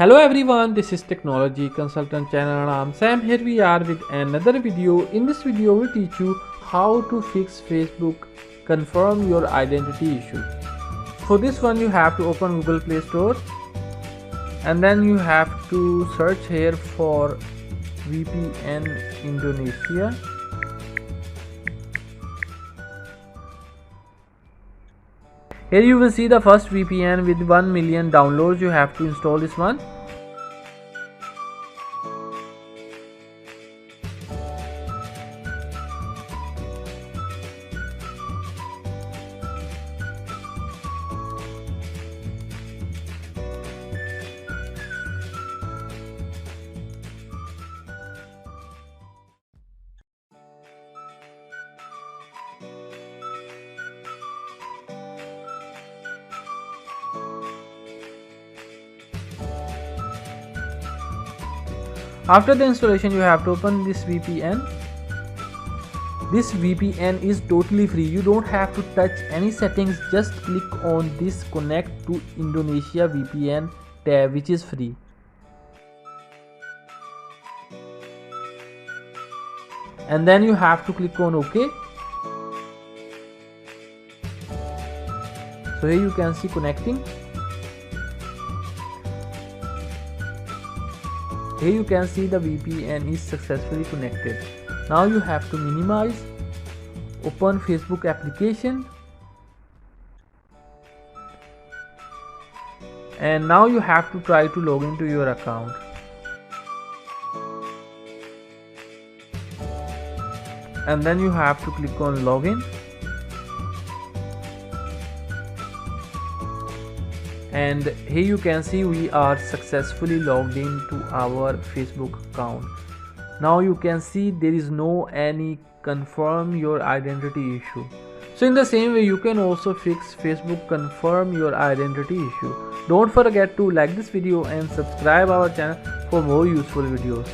Hello everyone, this is Technology Consultant channel and I'm Sam. Here we are with another video. In this video we'll teach you how to fix Facebook confirm your identity issue. For this one you have to open Google Play Store and then you have to search here for VPN Indonesia. Here you will see the first VPN with 1 million downloads. You have to install this one. After the installation you have to open this VPN. This VPN is totally free. You don't have to touch any settings. Just click on this connect to Indonesia VPN tab, which is free. And then you have to click on OK. So here you can see connecting. Here you can see the VPN is successfully connected. Now you have to minimize, open Facebook application, and now you have to try to log into your account. And then you have to click on login. And here you can see we are successfully logged into our Facebook account. Now you can see there is no any confirm your identity issue. So in the same way you can also fix Facebook confirm your identity issue. Don't forget to like this video and subscribe our channel for more useful videos.